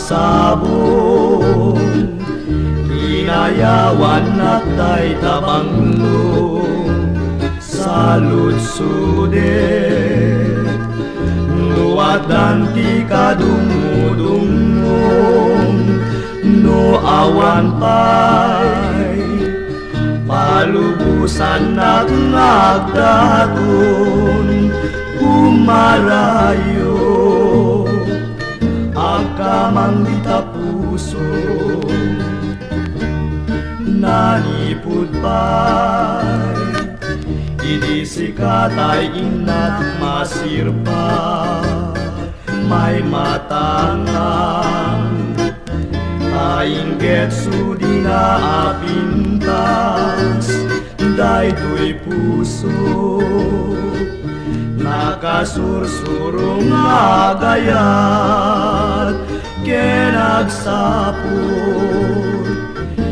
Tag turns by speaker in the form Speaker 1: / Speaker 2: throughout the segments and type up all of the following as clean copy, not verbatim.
Speaker 1: Sabong inayawan at tay tabanglo salud-sudet nuwatan ti kadumudumong no awan pay palubusan at nagdaton kumarayo akamang dita puso nanipud pa'y idi sikatay inat masirpa may matangang taing getsu di na apintas daytoy puso nakasursurong agayat kenagsapot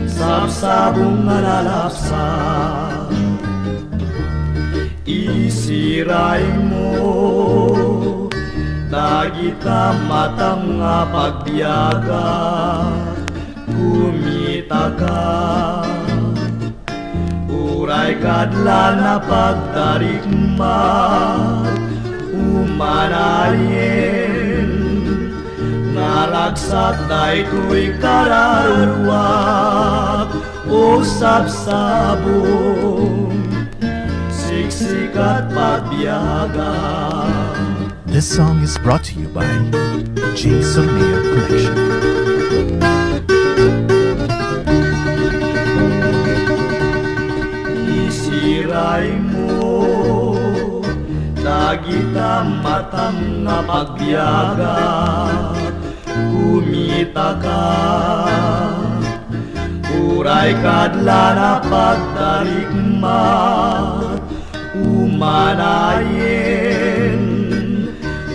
Speaker 1: sapsabong nalalapsa isiray mo dagita matang nga pagbiyaga kumita ka uray kadla na pagtarikmat umanayin naragsak daytoy kararwak o sapsabong siksikat pagbiyaga.
Speaker 2: This song is brought to you by J. Solmeo Collection.
Speaker 1: Isiray mo dagita matang nga pagbiyaga kumita ka uray kadla na pagtarikmat umanayin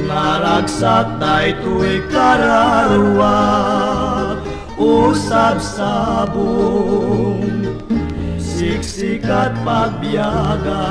Speaker 1: naragsak daytoy kararwa o sabsabong siksikat pagbiyaga.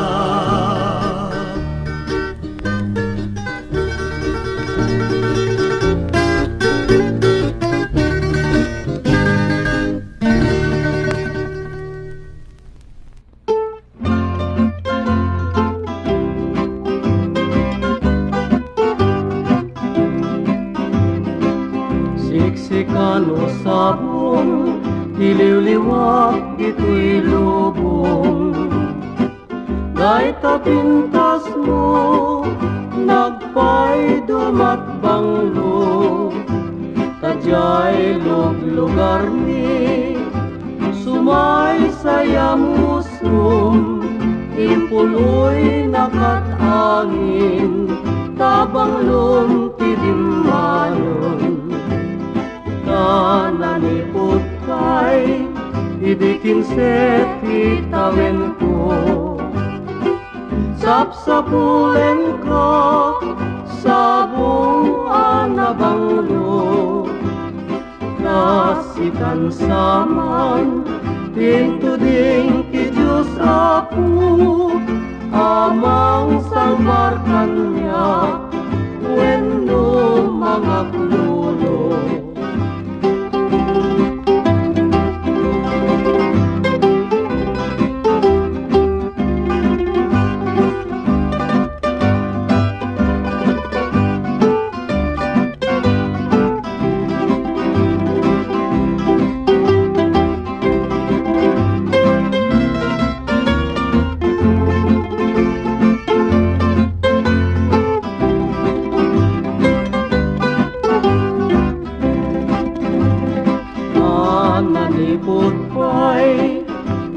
Speaker 1: Siksikan o sabong ililiwak ito'y lubong Dahil tapintas mo nagpay dumatbanglo Tadyay lugar ni sumay sayamusnom Impuloy nakatangin tabanglong tidimanon Nananipot kay ibikin seti tawen ko Sapsapulen ko sabong anabanglo Kasikan saman tintuding ki Diyos aku Amang salbarkan niya wenno mga klulo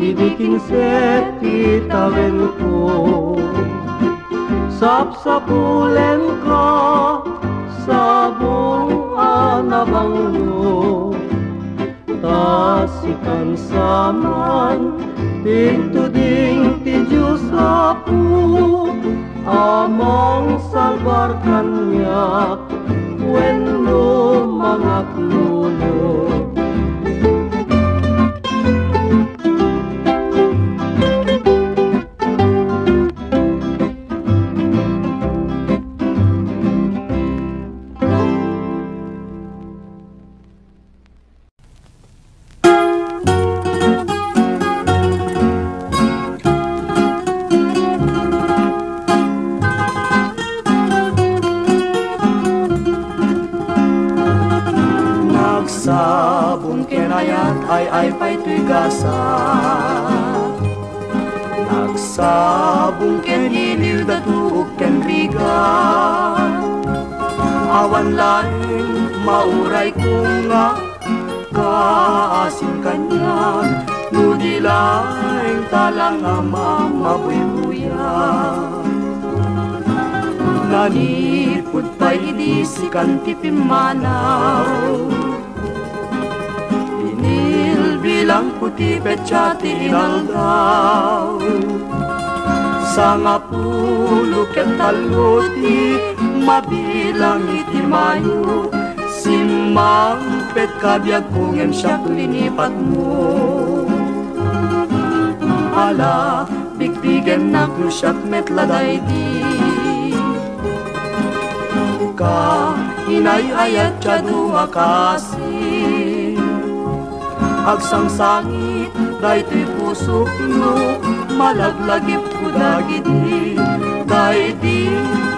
Speaker 1: Ibiking seti tawen ko Sapsapulen ko sabong anabanglo Tasikan saman tintuding ti Diyos aku Amang salbarkan niya wenno mga klulo Nagsabong kinayat ay pa'y tuy gasa. Nagsabong keniliw datuog ken riga. Awan laing mauray ko nga kaasin kanya. Nudi laing talang nga mamabuy-buya. Nanipod pa'y idisikan ti pimanaw. Bilang puti petsa ti inaldaw. Sa nga pulo ket taluti mabilang iti mayo. Simang pet kabiag kungen siyak linipat mo. Ala bigbigen na kusyak metladay di. Ka inayayat siya duha kasi. Agsangsangit, dayto'y pusok no, malaglagip ko dagiti. Dayti,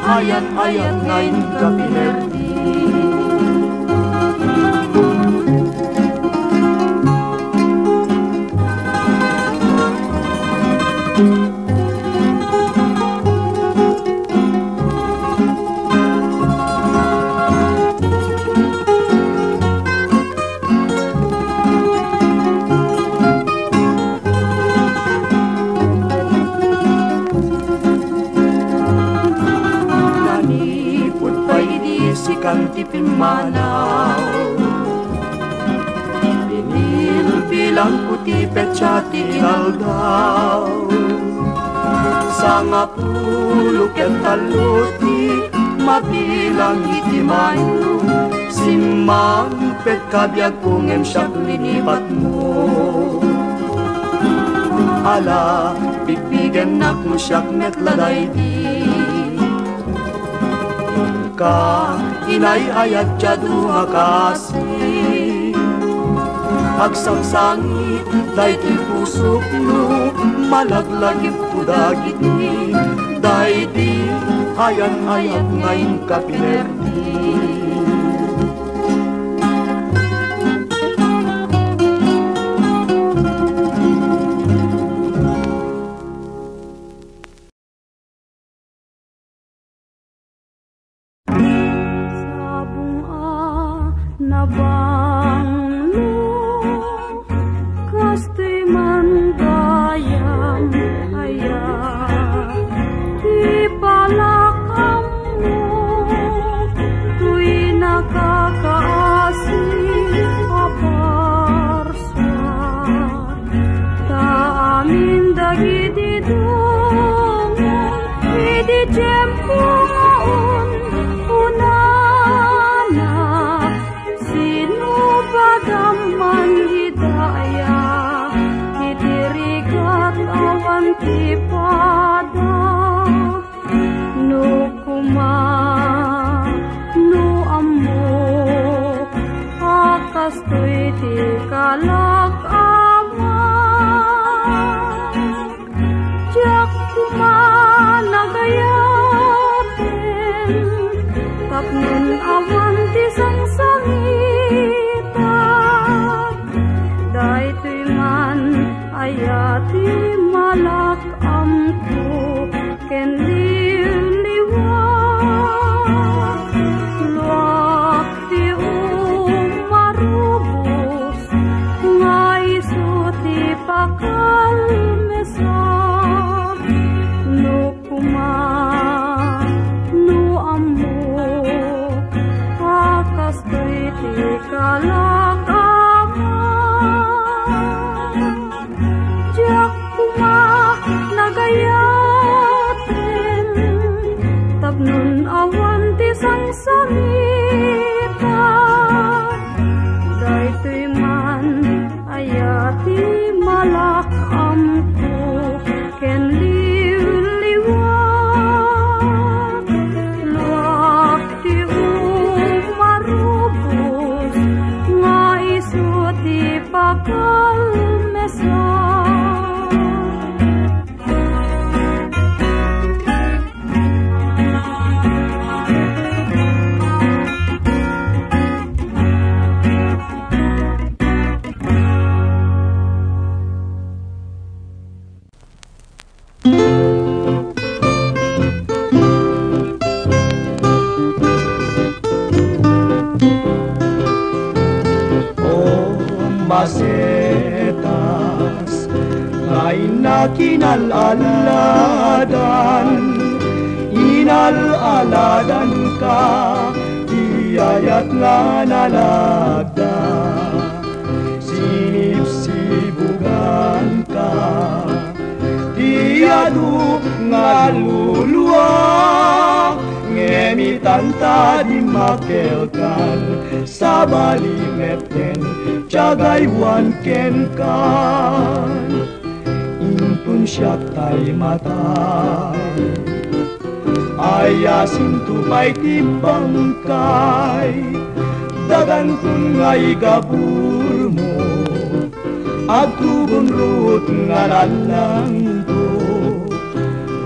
Speaker 1: ayat-ayat ngayon ka pinerdi. Kanti pimanaw. Binilbilang puti petsa ti inaldaw. Sa nga pulo ket taluti mabilang iti mayo. Simang pet kabiag kungen siyak linipat mo. Ala bigbigen nak mo siyak metladay di. Ka inayayat siya duha kasi. Agsangsangit dayto'y pusok no, malaglagip ko dagiti. Dayti ayat-ayat ngayon ka pinerdi. masetas ngay na kinalaladan, inalaladan ka, iyayat nga nalagda, sinipsibugan ka, tiyadu nga luluwa, ngemitanta di makelkan, sa balimeten, tiyagaywan ken kan, impun siya tay matay, ayasin tupay tibangkay, dagan kun ngay gabur mo, agtubon rut nga lalang to,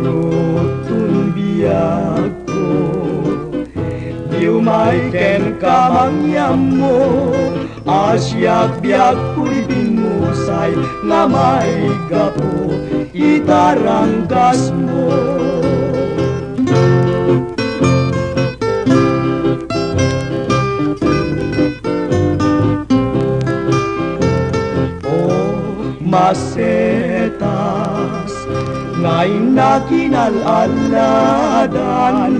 Speaker 1: rutun biyag ko, diumay ken kamangyam mo, asyak biyag ku'y binusay, nga may gapo, itaranggas mo. Masetas ngay na kinalaladan,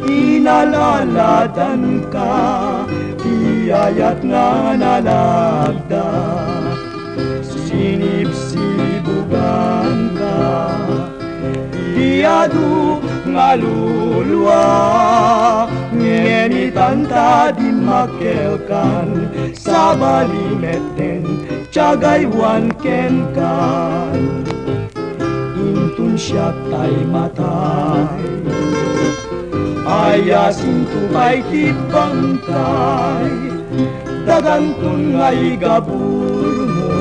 Speaker 1: inalaladan ka, iyayat nga nalagda, sinipsibugan ka, iyadu nga luluwa, ngenitanta di makelkan, sa balimeten, tiyagaywan ken kan, intun siya tay matay, ayasin tupay tibangkay, dagan kun ngay gabur mo,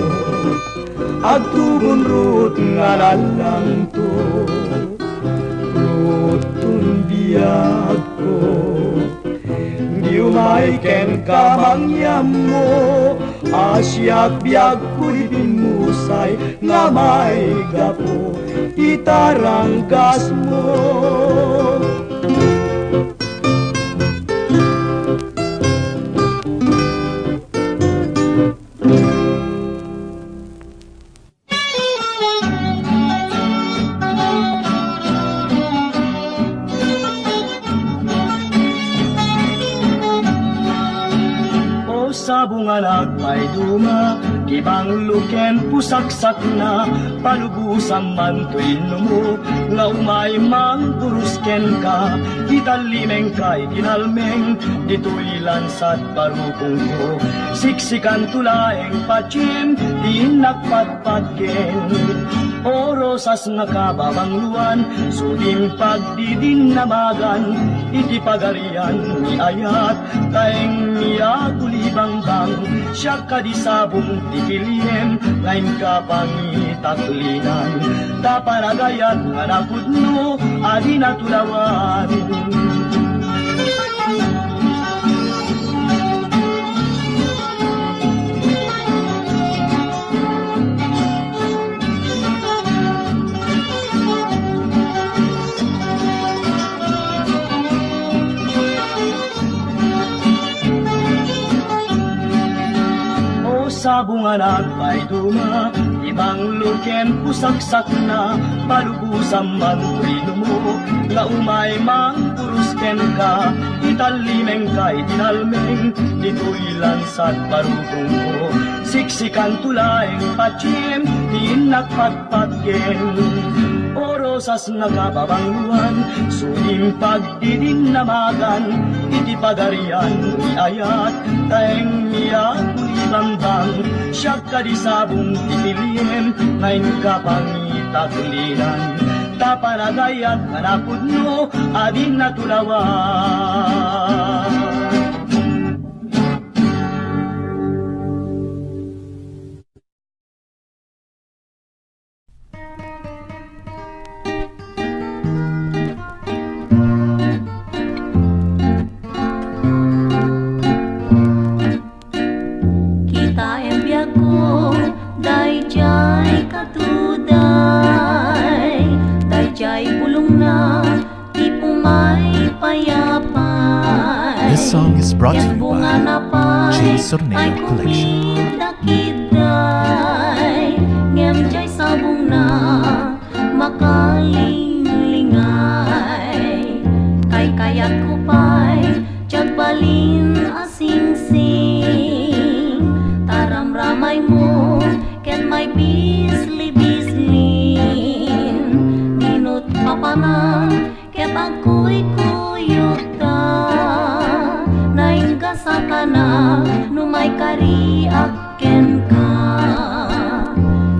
Speaker 1: agtubon rut nga lalang to, rutun biyag ko, diumay ken kamangyam mo, asyak biyag ku'y binusay, nga may gapo, itaranggas mo.
Speaker 3: Sa bunga nagpay duma, kibang luken pusaksak na, palubusan man to'y numo, nga umay mang burusken ka, italimeng kay dinalmeng, dito'y lansat barukong ko, siksikan tulaeng pachim, di nakpatpatken. O rosas nga kababangluan, suling pagdidinamagan, iti pagarian ni ayat, kaeng niya kulibangbang, siya kadisabong tipiliem, ngayon ka pangitaklinan, tapanagayat nga napudno, adi natulawan. Sa bunga nagpay duma, ibang luken pusaksak na, palubusan man to'y lumo, nga umay mang purusken ka, italimeng kay dinalmeng, dito'y lansat parukong ko, siksikan tulaeng pachim, di nakpatpatgen. O rosas nga kababangluan, suling pagdidinamagan, iti pagarian ni ayat, kaeng niya kulibambang, siya kadisabong tipiliem, ngayon ka pangitaklinan, tapanagayat nga napudno, adi natulawan.
Speaker 2: This song is brought to you by Jay Sorneo Collection.
Speaker 4: Dakiday ngem jay sabong na makalingay kay kayat ko pa'y tiyagbalin asing-sing taram-ramay mo ken may bisli-bislin dinot papanang ket ako'y kuyot ta naingga sa kana numay kariak ken ka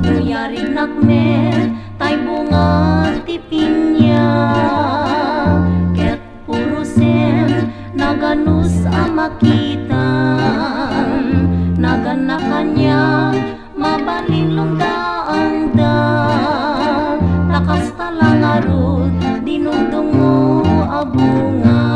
Speaker 4: nuyarig nakme tay bunga ti pinya ket purusen naganus amakitan naganakanya mabalinlong daang da takas talang arut dinundungo abunga.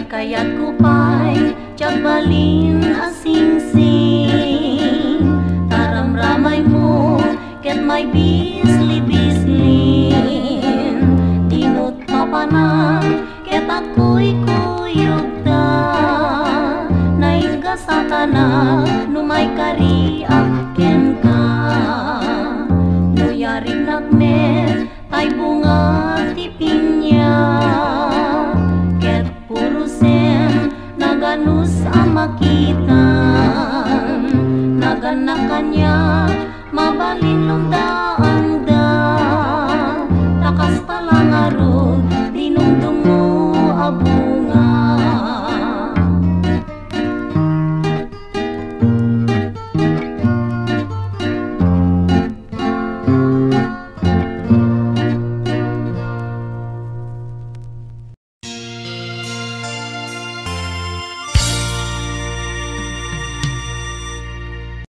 Speaker 4: Kayat ko pa'y tiyagbalin asing-sing taram-ramay mo ket may bisli-bislin tinut papanang ket ako'y kuyog ta naingga sa kana numay kariak ken ka nuyarig nakme tay bunga ti pinya purusen naganus amakitan